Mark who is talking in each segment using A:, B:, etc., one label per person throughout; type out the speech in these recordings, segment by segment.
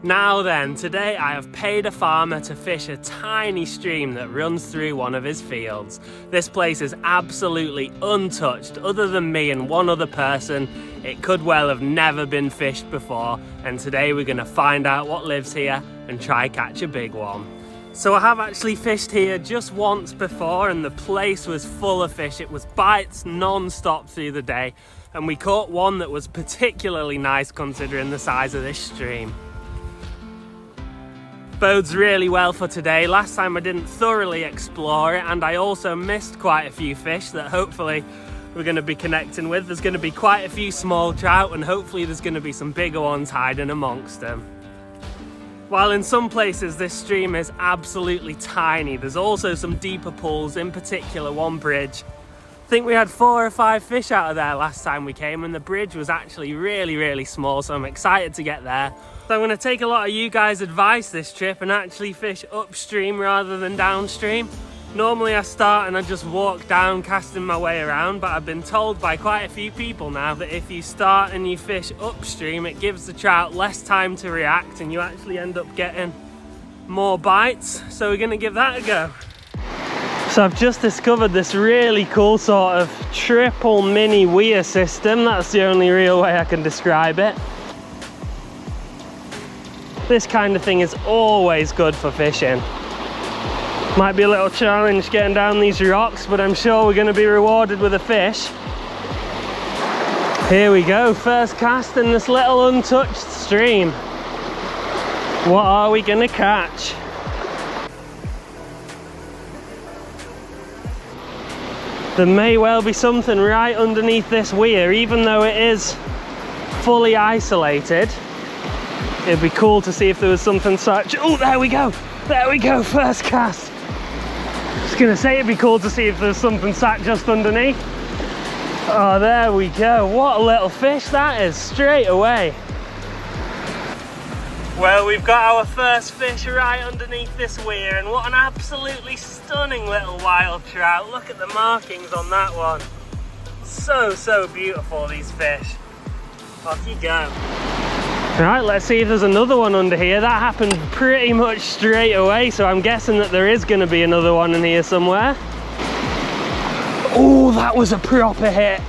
A: Now then, today I have paid a farmer to fish a tiny stream that runs through one of his fields. This place is absolutely untouched, other than me and one other person. It could well have never been fished before, and today we're going to find out what lives here and try catch a big one. So I have actually fished here just once before and the place was full of fish. It was bites non-stop through the day, and we caught one that was particularly nice considering the size of this stream. Bodes really well for today. Last time I didn't thoroughly explore it, and I also missed quite a few fish that hopefully we're going to be connecting with. There's going to be quite a few small trout, and hopefully there's going to be some bigger ones hiding amongst them. While in some places this stream is absolutely tiny, there's also some deeper pools, in particular one bridge. I think we had 4 or 5 fish out of there last time we came, and the bridge was actually really small, so I'm excited to get there. So I'm going to take a lot of you guys' advice this trip and actually fish upstream rather than downstream. Normally I start and I just walk down casting my way around, but I've been told by quite a few people now that if you start and you fish upstream, it gives the trout less time to react and you actually end up getting more bites. So we're going to give that a go. So I've just discovered this really cool sort of triple mini weir system. That's the only real way I can describe it. This kind of thing is always good for fishing. Might be a little challenge getting down these rocks, but I'm sure we're going to be rewarded with a fish. Here we go, first cast in this little untouched stream. What are we going to catch? There may well be something right underneath this weir, even though it is fully isolated. It'd be cool to see if there was something such. Oh, there we go, first cast. I was gonna say it'd be cool to see if there's something sat just underneath. Oh, there we go. What a little fish that is, straight away. Well, we've got our first fish right underneath this weir, and what an absolutely stunning little wild trout. Look at the markings on that one. So beautiful, these fish. Off you go. Right, let's see if there's another one under here. That happened pretty much straight away, so I'm guessing that there is going to be another one in here somewhere. Oh, that was a proper hit.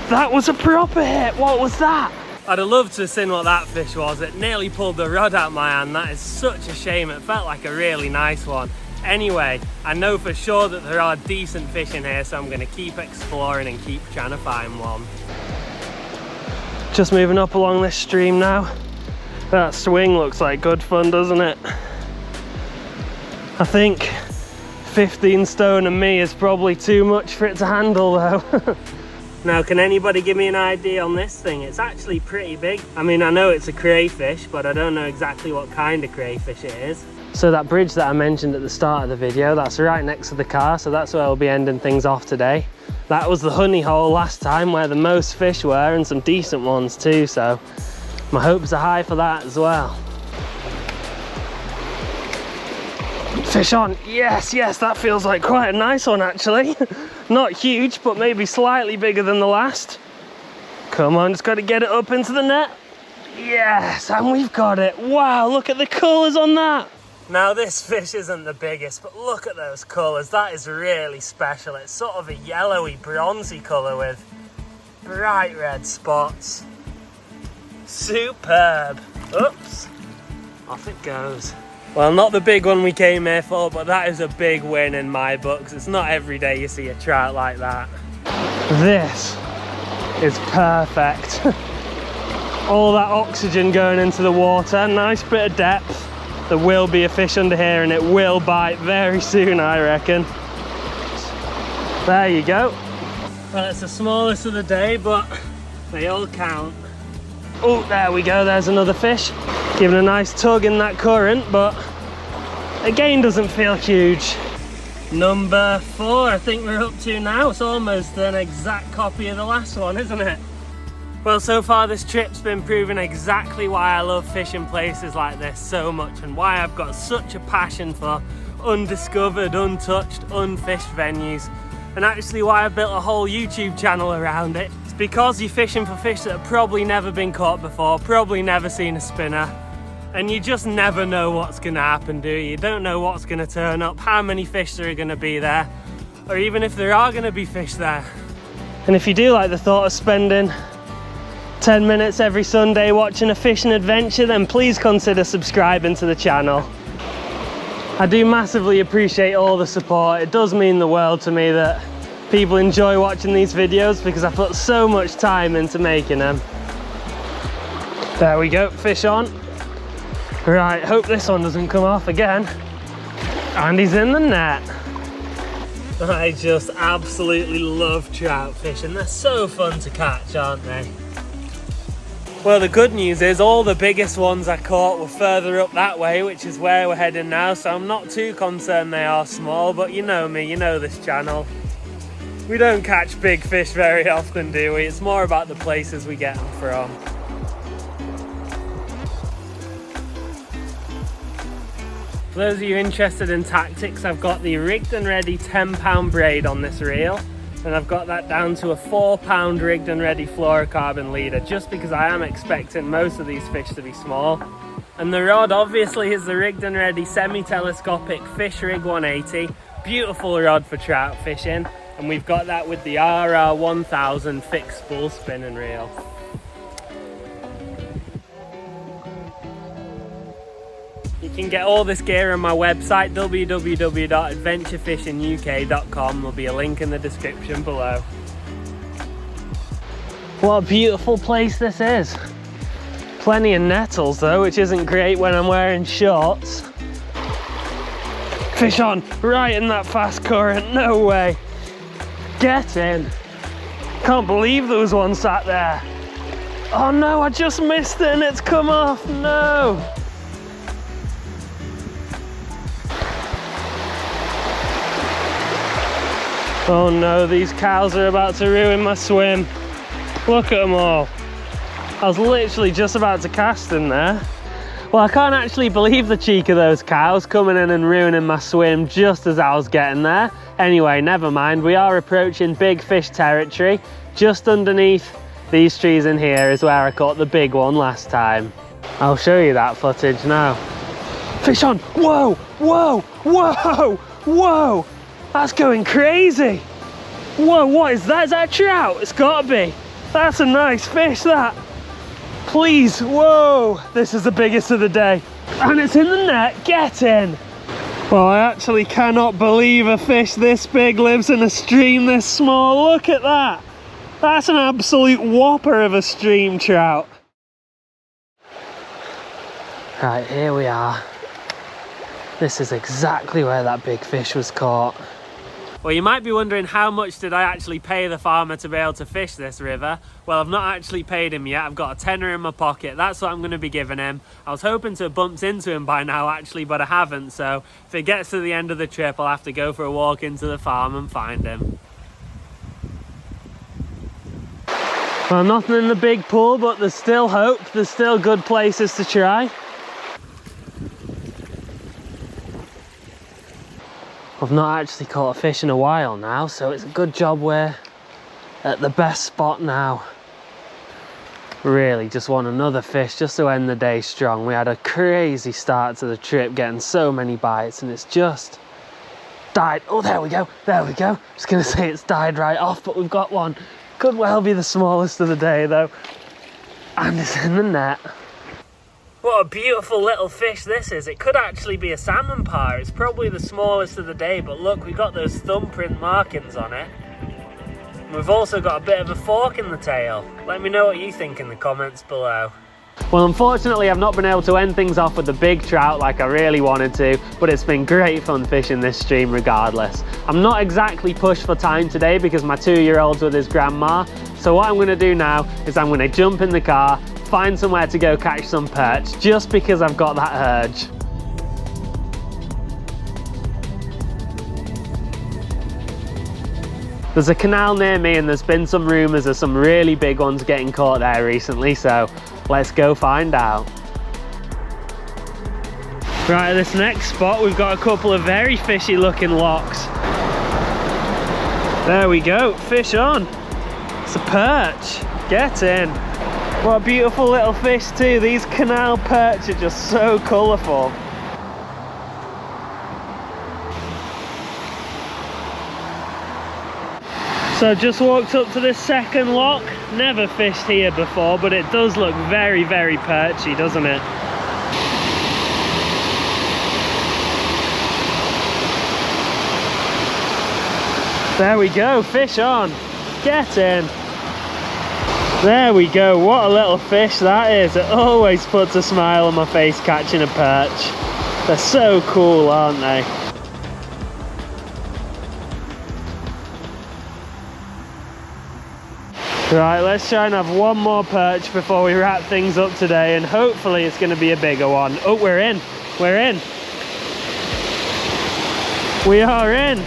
A: That was a proper hit. What was that? I'd have loved to have seen what that fish was. It nearly pulled the rod out my hand. That is such a shame. It felt like a really nice one. Anyway, I know for sure that there are decent fish in here, so I'm going to keep exploring and keep trying to find one. Just moving up along this stream now. That swing looks like good fun, doesn't it? I think 15 stone and me is probably too much for it to handle though. Now, can anybody give me an idea on this thing? It's actually pretty big. I mean, I know it's a crayfish, but I don't know exactly what kind of crayfish it is. So that bridge that I mentioned at the start of the video, that's right next to the car, so that's where we'll be ending things off today. That was the honey hole last time where the most fish were, and some decent ones too, so my hopes are high for that as well. Fish on, yes, that feels like quite a nice one actually. Not huge, but maybe slightly bigger than the last. Come on, just got to get it up into the net. Yes, and we've got it. Wow, look at the colours on that. Now this fish isn't the biggest, but look at those colours. That is really special. It's sort of a yellowy, bronzy colour with bright red spots. Superb. Oops, off it goes. Well, not the big one we came here for, but that is a big win in my books. It's not every day you see a trout like that. This is perfect. All that oxygen going into the water, nice bit of depth. There will be a fish under here and it will bite very soon, I reckon. There you go. Well, it's the smallest of the day, but they all count. Oh, there we go, there's another fish. Giving a nice tug in that current, but again doesn't feel huge. Number 4, I think we're up to now. It's almost an exact copy of the last one, isn't it? Well, so far this trip's been proving exactly why I love fishing places like this so much, and why I've got such a passion for undiscovered, untouched, unfished venues, and actually why I've built a whole YouTube channel around it. It's because you're fishing for fish that have probably never been caught before, probably never seen a spinner, And you just never know what's going to happen, do you? You don't know what's going to turn up, how many fish there are going to be there, or even if there are going to be fish there. And if you do like the thought of spending 10 minutes every Sunday watching a fishing adventure, then please consider subscribing to the channel. I do massively appreciate all the support. It does mean the world to me that people enjoy watching these videos because I put so much time into making them. There we go, fish on. Right, hope this one doesn't come off again. And he's in the net. I just absolutely love trout fishing. They're so fun to catch, aren't they? Well, the good news is all the biggest ones I caught were further up that way, which is where we're heading now, so I'm not too concerned they are small, but you know me, you know this channel. We don't catch big fish very often, do we? It's more about the places we get them from. For those of you interested in tactics, I've got the rigged and ready 10-pound braid on this reel, and I've got that down to a 4-pound rigged and ready fluorocarbon leader, just because I am expecting most of these fish to be small. And the rod obviously is the rigged and ready semi-telescopic Fish Rig 180, beautiful rod for trout fishing, and we've got that with the RR 1000 fixed spool spinning reel. You can get all this gear on my website, www.adventurefishinguk.com. There'll be a link in the description below. What a beautiful place this is. Plenty of nettles though, which isn't great when I'm wearing shorts. Fish on, right in that fast current, no way. Get in. Can't believe there was one sat there. Oh no, I just missed it and it's come off, no. Oh no, these cows are about to ruin my swim. Look at them all. I was literally just about to cast in there. Well, I can't actually believe the cheek of those cows coming in and ruining my swim just as I was getting there. Anyway, never mind. We are approaching big fish territory. Just underneath these trees in here is where I caught the big one last time. I'll show you that footage now. Fish on! Whoa! Whoa! Whoa! Whoa! That's going crazy! Whoa, what is that? Is that a trout? It's gotta be. That's a nice fish, that. Please, whoa! This is the biggest of the day. And it's in the net, get in! Well, I actually cannot believe a fish this big lives in a stream this small. Look at that! That's an absolute whopper of a stream trout. Right, here we are. This is exactly where that big fish was caught. Well, you might be wondering how much did I actually pay the farmer to be able to fish this river? Well, I've not actually paid him yet. I've got a tenner in my pocket. That's what I'm going to be giving him. I was hoping to have bumped into him by now actually, but I haven't. So if it gets to the end of the trip, I'll have to go for a walk into the farm and find him. Well, nothing in the big pool, but there's still hope. There's still good places to try. I've not actually caught a fish in a while now, so it's a good job we're at the best spot now. Really just want another fish just to end the day strong. We had a crazy start to the trip, getting so many bites, and it's just died. Oh, there we go, there we go. Just gonna say it's died right off, but we've got one. Could well be the smallest of the day though. And it's in the net. What a beautiful little fish this is. It could actually be a salmon par. It's probably the smallest of the day, but look, we've got those thumbprint markings on it. And we've also got a bit of a fork in the tail. Let me know what you think in the comments below. Well, unfortunately, I've not been able to end things off with the big trout like I really wanted to, but it's been great fun fishing this stream regardless. I'm not exactly pushed for time today because my 2-year-old's with his grandma. So what I'm going to do now is I'm going to jump in the car, find somewhere to go catch some perch, just because I've got that urge. There's a canal near me and there's been some rumours of some really big ones getting caught there recently, so let's go find out. Right, at this next spot we've got a couple of very fishy looking locks. There we go, fish on. It's a perch, get in. What a beautiful little fish too. These canal perch are just so colourful. So just walked up to this second lock. Never fished here before, but it does look very, very perchy, doesn't it? There we go, fish on. Get in. There we go, what a little fish that is. It always puts a smile on my face catching a perch. They're so cool, aren't they? Right, let's try and have one more perch before we wrap things up today, and hopefully it's going to be a bigger one. Oh, we're in. We're in. We are in.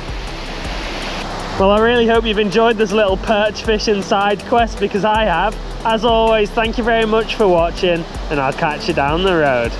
A: Well, I really hope you've enjoyed this little perch fishing side quest, because I have. As always, thank you very much for watching, and I'll catch you down the road.